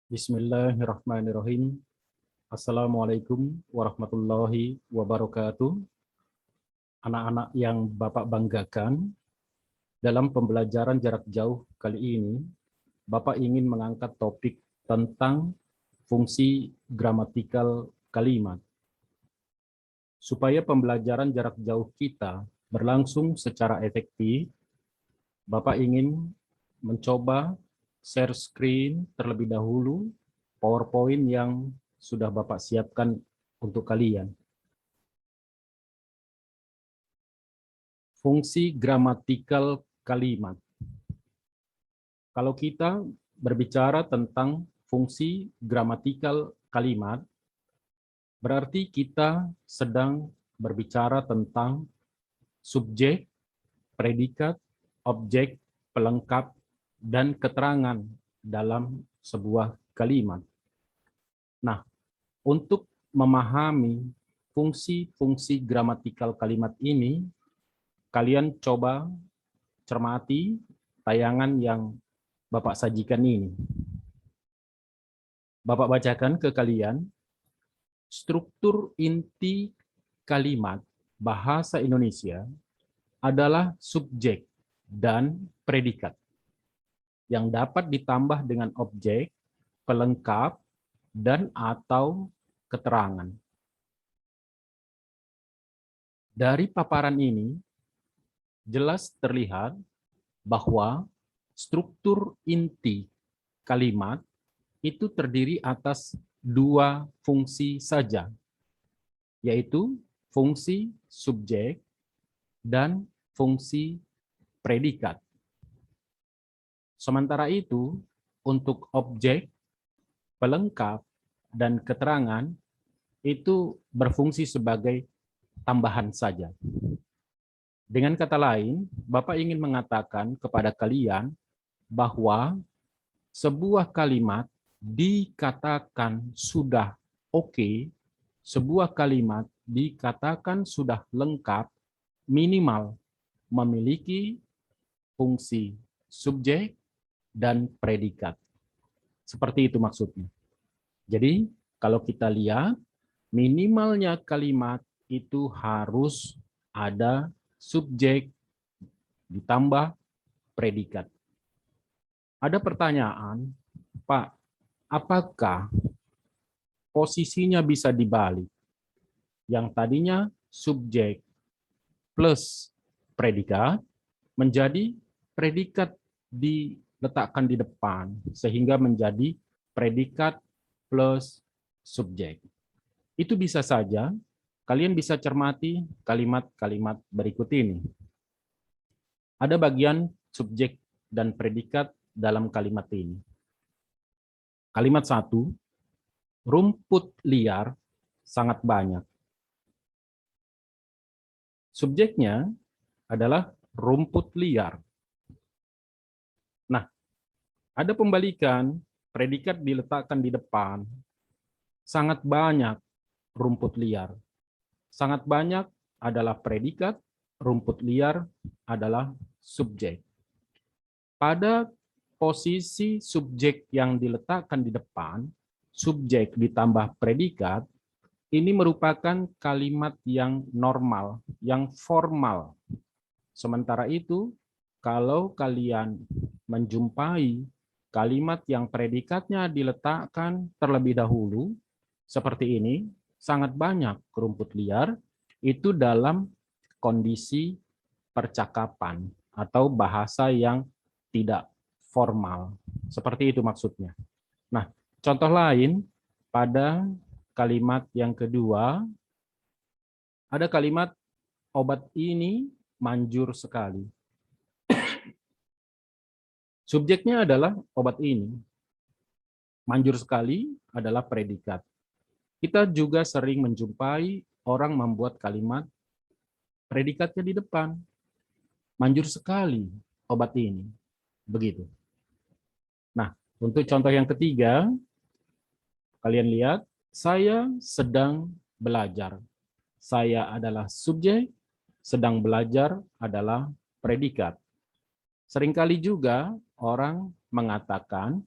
Bismillahirrahmanirrahim. Assalamualaikum warahmatullahi wabarakatuh. Anak-anak yang Bapak banggakan, dalam pembelajaran jarak jauh kali ini, Bapak ingin mengangkat topik tentang fungsi gramatikal kalimat. Supaya pembelajaran jarak jauh kita berlangsung secara efektif, Bapak ingin mencoba share screen terlebih dahulu PowerPoint yang sudah Bapak siapkan untuk kalian. Fungsi gramatikal kalimat. Kalau kita berbicara tentang fungsi gramatikal kalimat, berarti kita sedang berbicara tentang subjek, predikat, objek, pelengkap, dan keterangan dalam sebuah kalimat. Nah, untuk memahami fungsi-fungsi gramatikal kalimat ini, kalian coba cermati tayangan yang Bapak sajikan ini. Bapak bacakan ke kalian, struktur inti kalimat bahasa Indonesia adalah subjek dan predikat yang dapat ditambah dengan objek, pelengkap, dan atau keterangan. Dari paparan ini, jelas terlihat bahwa struktur inti kalimat itu terdiri atas dua fungsi saja, yaitu fungsi subjek dan fungsi predikat. Sementara itu, untuk objek, pelengkap, dan keterangan itu berfungsi sebagai tambahan saja. Dengan kata lain, Bapak ingin mengatakan kepada kalian bahwa sebuah kalimat dikatakan sudah oke, sebuah kalimat dikatakan sudah lengkap, minimal memiliki fungsi subjek dan predikat. Seperti itu maksudnya. Jadi, kalau kita lihat, minimalnya kalimat itu harus ada subjek ditambah predikat. Ada pertanyaan, Pak, apakah posisinya bisa dibalik? Yang tadinya subjek plus predikat menjadi predikat diletakkan di depan, sehingga menjadi predikat plus subjek. Itu bisa saja, kalian bisa cermati kalimat-kalimat berikut ini. Ada bagian subjek dan predikat dalam kalimat ini. Kalimat 1, rumput liar sangat banyak. Subjeknya adalah rumput liar. Nah, ada pembalikan, predikat diletakkan di depan, sangat banyak rumput liar. Sangat banyak adalah predikat, rumput liar adalah subjek. Pada posisi subjek yang diletakkan di depan, subjek ditambah predikat, ini merupakan kalimat yang normal, yang formal. Sementara itu, kalau kalian menjumpai kalimat yang predikatnya diletakkan terlebih dahulu, seperti ini, sangat banyak rumput liar, itu dalam kondisi percakapan atau bahasa yang tidak formal. Seperti itu maksudnya. Nah, contoh lain pada kalimat yang kedua, ada kalimat obat ini manjur sekali. Subjeknya adalah obat ini. Manjur sekali adalah predikat. Kita juga sering menjumpai orang membuat kalimat predikatnya di depan. Manjur sekali obat ini. Begitu. Nah, untuk contoh yang ketiga, kalian lihat, saya sedang belajar. Saya adalah subjek, sedang belajar adalah predikat. Seringkali juga orang mengatakan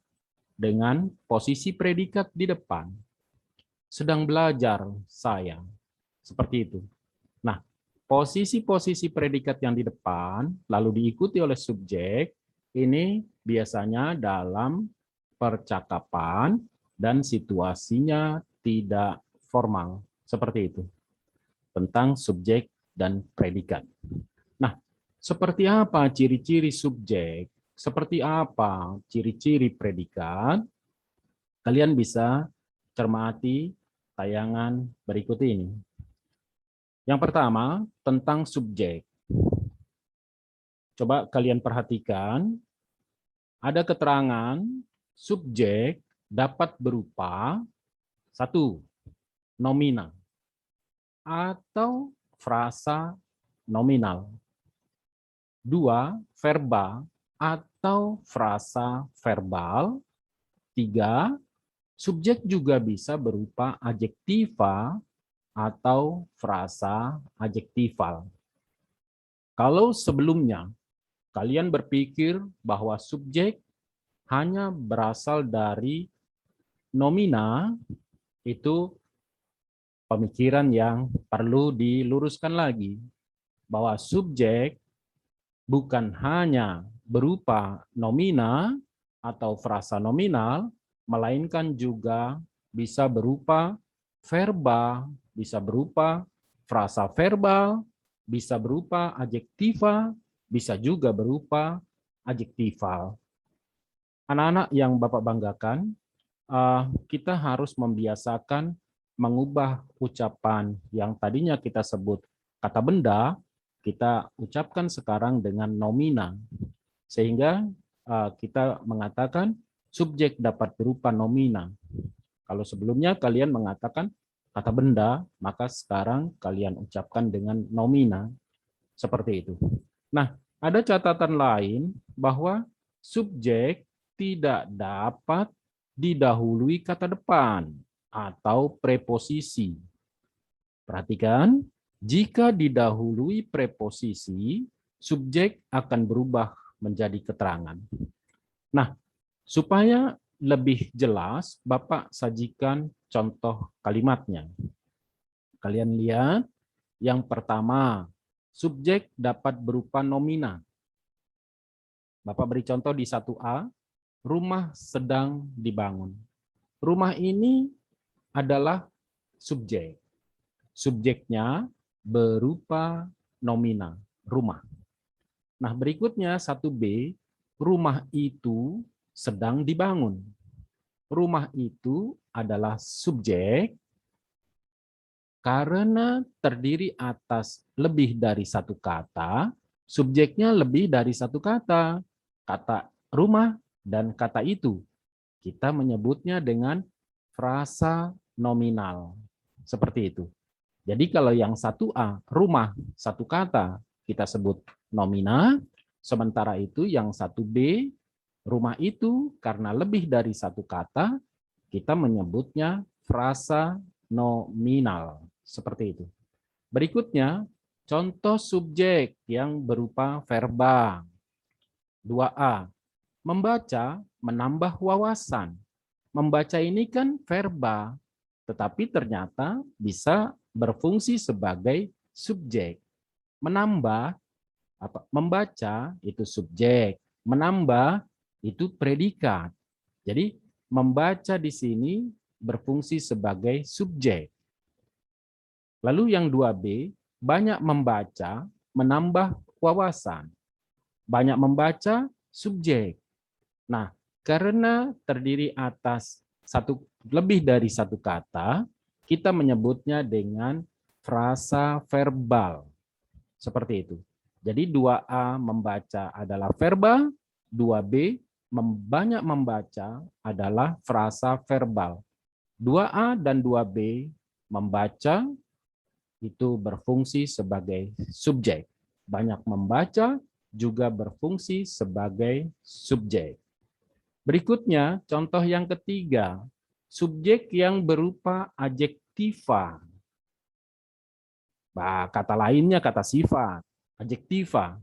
dengan posisi predikat di depan. Sedang belajar saya. Seperti itu. Nah, posisi-posisi predikat yang di depan lalu diikuti oleh subjek, ini biasanya dalam percakapan dan situasinya tidak formal. Seperti itu. Tentang subjek dan predikat. Nah, seperti apa ciri-ciri subjek? Seperti apa ciri-ciri predikat? Kalian bisa cermati tayangan berikut ini. Yang pertama, tentang subjek. Coba kalian perhatikan, ada keterangan subjek dapat berupa 1. Nomina atau frasa nominal. 2. Verba atau frasa verbal. 3. Subjek juga bisa berupa adjektiva atau frasa adjektival. Kalau sebelumnya kalian berpikir bahwa subjek hanya berasal dari nomina, itu pemikiran yang perlu diluruskan lagi, bahwa subjek bukan hanya berupa nomina atau frasa nominal, melainkan juga bisa berupa verba, bisa berupa frasa verbal, bisa berupa adjektiva, bisa juga berupa adjektival. Anak-anak yang Bapak banggakan, kita harus membiasakan mengubah ucapan yang tadinya kita sebut kata benda, kita ucapkan sekarang dengan nomina. Sehingga kita mengatakan subjek dapat berupa nomina. Kalau sebelumnya kalian mengatakan kata benda, maka sekarang kalian ucapkan dengan nomina. Seperti itu. Nah, ada catatan lain bahwa subjek tidak dapat didahului kata depan atau preposisi. Perhatikan, jika didahului preposisi, subjek akan berubah menjadi keterangan. Nah, supaya lebih jelas, Bapak sajikan contoh kalimatnya. Kalian lihat, yang pertama, subjek dapat berupa nomina. Bapak beri contoh di 1A, rumah sedang dibangun. Rumah ini adalah subjek. Subjeknya berupa nomina, rumah. Nah, berikutnya 1B, rumah itu sedang dibangun. Rumah itu adalah subjek karena terdiri atas lebih dari satu kata, subjeknya lebih dari satu kata. Kata rumah dan kata itu. Kita menyebutnya dengan frasa nominal. Seperti itu. Jadi kalau yang 1A, rumah, satu kata, kita sebut nomina. Sementara itu yang 1B, rumah itu karena lebih dari satu kata, kita menyebutnya frasa nominal. Seperti itu. Berikutnya, contoh subjek yang berupa verba. 2A, membaca, menambah wawasan. Membaca ini kan verba, tetapi ternyata bisa berfungsi sebagai subjek. Menambah, membaca itu subjek, menambah itu predikat. Jadi membaca di sini berfungsi sebagai subjek. Lalu yang 2B, banyak membaca, menambah wawasan. Banyak membaca, subjek. Nah, karena terdiri atas lebih dari satu kata, kita menyebutnya dengan frasa verbal. Seperti itu. Jadi 2A membaca adalah verba, 2B banyak membaca adalah frasa verbal. 2A dan 2B membaca itu berfungsi sebagai subjek. Banyak membaca juga berfungsi sebagai subjek. Berikutnya, contoh yang ketiga, subjek yang berupa adjektiva. Kata lainnya kata sifat, adjektiva.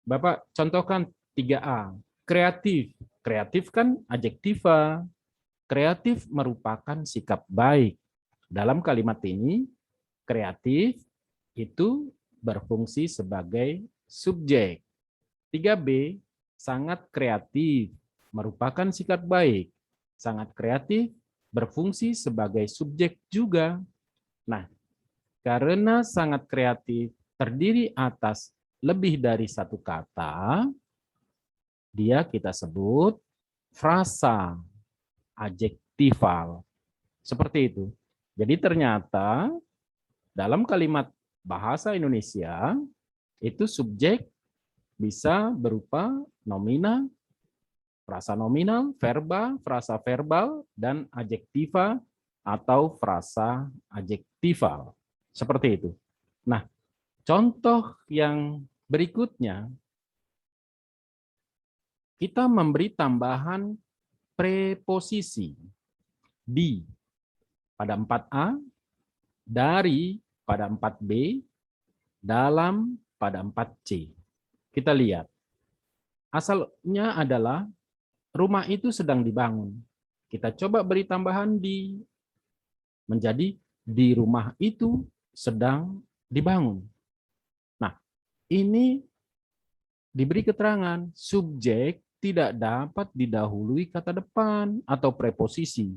Bapak contohkan 3A, kreatif. Kreatif kan adjektiva. Kreatif merupakan sikap baik. Dalam kalimat ini, kreatif itu berfungsi sebagai subjek. 3B, sangat kreatif merupakan sikap baik. Sangat kreatif berfungsi sebagai subjek juga. Nah, karena sangat kreatif terdiri atas lebih dari satu kata, dia kita sebut frasa adjektival. Seperti itu. Jadi ternyata dalam kalimat bahasa Indonesia itu subjek bisa berupa nomina, frasa nominal, verba, frasa verbal, dan adjektiva atau frasa adjektival. Seperti itu. Nah, contoh yang berikutnya, kita memberi tambahan preposisi di pada 4A, dari pada 4B, dalam pada 4C. Kita lihat. Asalnya adalah rumah itu sedang dibangun. Kita coba beri tambahan di, menjadi di rumah itu sedang dibangun. Nah, ini diberi keterangan subjek tidak dapat didahului kata depan atau preposisi.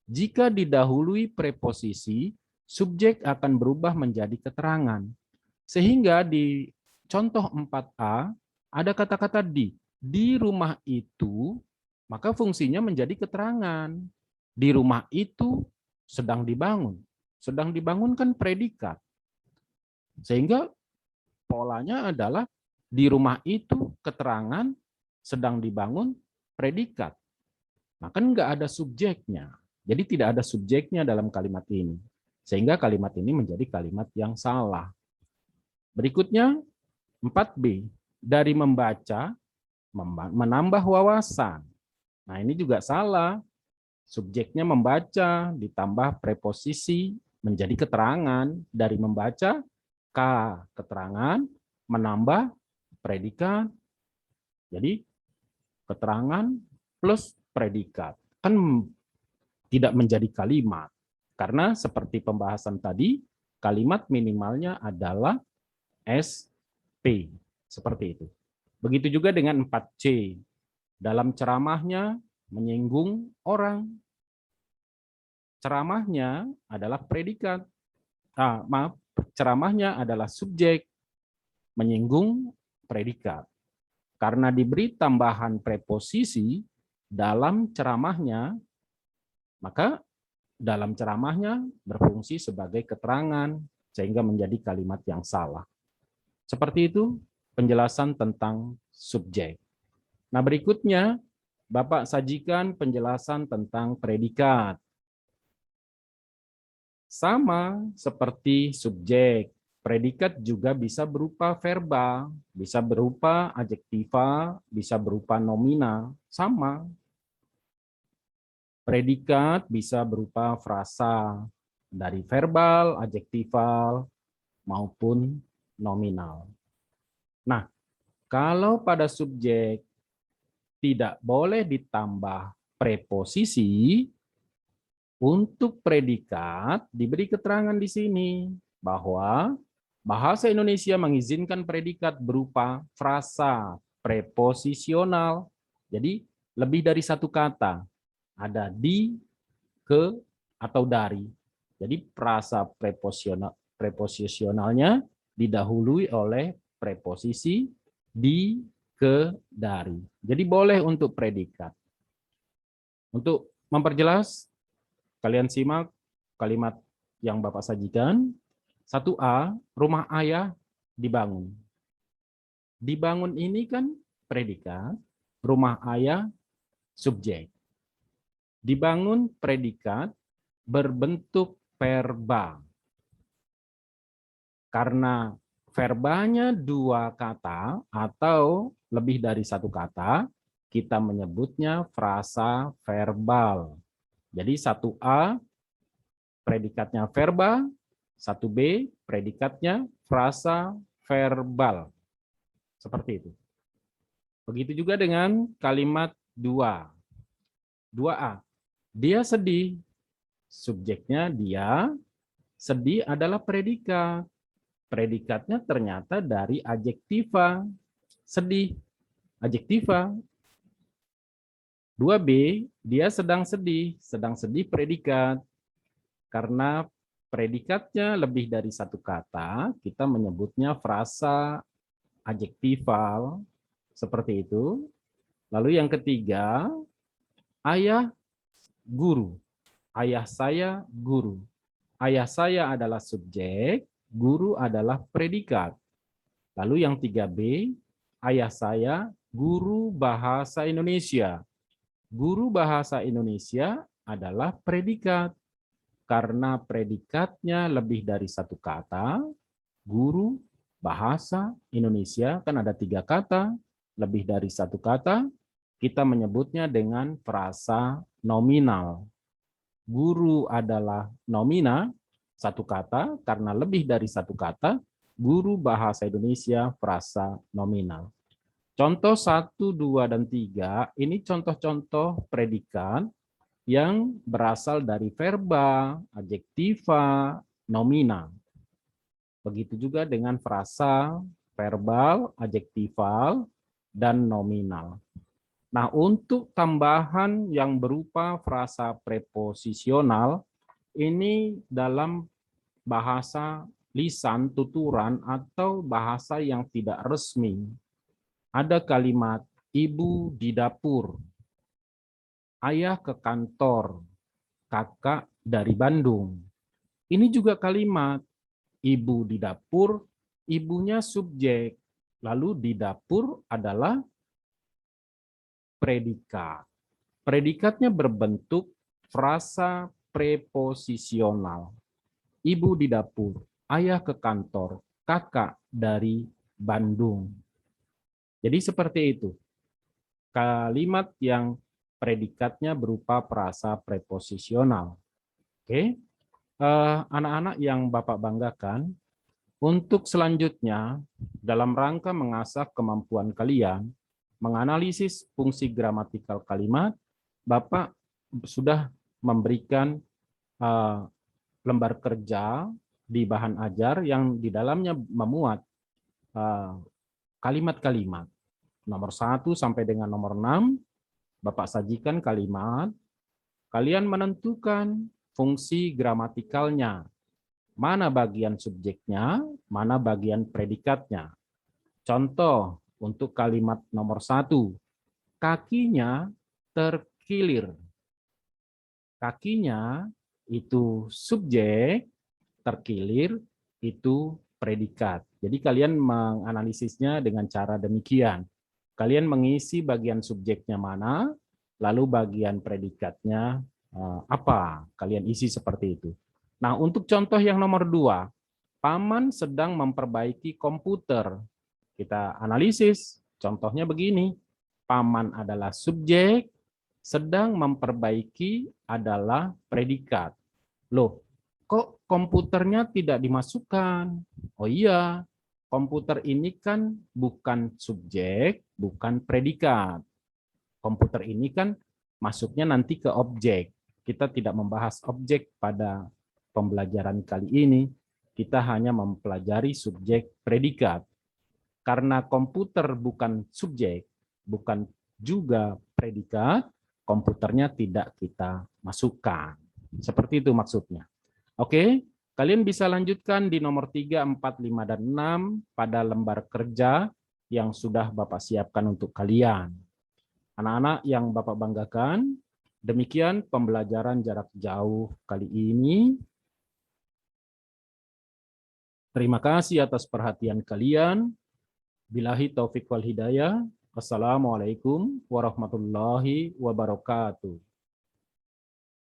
Jika didahului preposisi, subjek akan berubah menjadi keterangan. Sehingga di contoh 4A ada kata-kata di rumah itu, maka fungsinya menjadi keterangan. Di rumah itu sedang dibangun. Sedang dibangun kan predikat. Sehingga polanya adalah di rumah itu keterangan, sedang dibangun predikat. Nah, kan nggak ada subjeknya. Jadi tidak ada subjeknya dalam kalimat ini. Sehingga kalimat ini menjadi kalimat yang salah. Berikutnya 4B. Dari membaca, menambah wawasan. Nah, ini juga salah. Subjeknya membaca, ditambah preposisi, menjadi keterangan. Dari membaca, K, keterangan, menambah predikat. Jadi, keterangan plus predikat. Kan tidak menjadi kalimat. Karena seperti pembahasan tadi, kalimat minimalnya adalah SP. Seperti itu. Begitu juga dengan 4C. Dalam ceramahnya menyinggung orang. Ceramahnya adalah predikat. Ceramahnya adalah subjek. Menyinggung predikat. Karena diberi tambahan preposisi dalam ceramahnya, maka dalam ceramahnya berfungsi sebagai keterangan sehingga menjadi kalimat yang salah. Seperti itu penjelasan tentang subjek. Nah, berikutnya Bapak sajikan penjelasan tentang predikat. Sama seperti subjek, predikat juga bisa berupa verba, bisa berupa adjektiva, bisa berupa nomina, sama. Predikat bisa berupa frasa dari verbal, adjektival, maupun nominal. Nah, kalau pada subjek tidak boleh ditambah preposisi, untuk predikat diberi keterangan di sini bahwa bahasa Indonesia mengizinkan predikat berupa frasa preposisional. Jadi lebih dari satu kata. Ada di, ke, atau dari. Jadi frasa preposisionalnya didahului oleh preposisi di, ke, dari. Jadi boleh untuk predikat. Untuk memperjelas, kalian simak kalimat yang Bapak sajikan. 1A, rumah ayah dibangun. Dibangun ini kan predikat, rumah ayah subjek. Dibangun predikat berbentuk verba. Karena verbanya dua kata atau lebih dari satu kata, kita menyebutnya frasa verbal. Jadi 1A predikatnya verba, 1B predikatnya frasa verbal. Seperti itu. Begitu juga dengan kalimat 2. 2A. Dia sedih. Subjeknya dia, sedih adalah predikat. Predikatnya ternyata dari adjektiva. Sedih, adjektiva. 2B, dia sedang sedih predikat. Karena predikatnya lebih dari satu kata, kita menyebutnya frasa adjektival, seperti itu. Lalu yang ketiga, ayah guru. Ayah saya guru. Ayah saya adalah subjek, guru adalah predikat. Lalu yang 3B, ayah saya guru bahasa Indonesia. Guru bahasa Indonesia adalah predikat. Karena predikatnya lebih dari satu kata, guru bahasa Indonesia kan ada 3 kata, lebih dari satu kata, kita menyebutnya dengan frasa nominal. Guru adalah nomina, satu kata, karena lebih dari satu kata, guru bahasa Indonesia frasa nominal. Contoh 1, 2, dan 3, ini contoh-contoh predikat yang berasal dari verba, adjektiva, nomina. Begitu juga dengan frasa verbal, adjektival, dan nominal. Nah, untuk tambahan yang berupa frasa preposisional, ini dalam bahasa lisan, tuturan, atau bahasa yang tidak resmi. Ada kalimat ibu di dapur, ayah ke kantor, kakak dari Bandung. Ini juga kalimat ibu di dapur, ibunya subjek, lalu di dapur adalah predikat. Predikatnya berbentuk frasa preposisional. Ibu di dapur, ayah ke kantor, kakak dari Bandung. Jadi seperti itu. Kalimat yang predikatnya berupa frasa preposisional. Oke, anak-anak yang Bapak banggakan, untuk selanjutnya dalam rangka mengasah kemampuan kalian menganalisis fungsi gramatikal kalimat, Bapak sudah memberikan lembar kerja di bahan ajar yang di dalamnya memuat kalimat-kalimat. Nomor 1 sampai dengan nomor 6, Bapak sajikan kalimat, kalian menentukan fungsi gramatikalnya, mana bagian subjeknya, mana bagian predikatnya. Contoh untuk kalimat nomor 1, kakinya terkilir. Kakinya itu subjek, terkilir itu predikat. Jadi kalian menganalisisnya dengan cara demikian. Kalian mengisi bagian subjeknya mana, lalu bagian predikatnya apa. Kalian isi seperti itu. Nah, untuk contoh yang nomor 2, paman sedang memperbaiki komputer. Kita analisis, contohnya begini. Paman adalah subjek, sedang memperbaiki adalah predikat. Loh, kok komputernya tidak dimasukkan? Oh iya, komputer ini kan bukan subjek, bukan predikat. Komputer ini kan masuknya nanti ke objek. Kita tidak membahas objek pada pembelajaran kali ini. Kita hanya mempelajari subjek predikat. Karena komputer bukan subjek, bukan juga predikat, komputernya tidak kita masukkan. Seperti itu maksudnya. Oke, kalian bisa lanjutkan di nomor 3, 4, 5, dan 6 pada lembar kerja yang sudah Bapak siapkan untuk kalian. Anak-anak yang Bapak banggakan, demikian pembelajaran jarak jauh kali ini. Terima kasih atas perhatian kalian. Billahi taufik wal hidayah. Wassalamualaikum warahmatullahi wabarakatuh.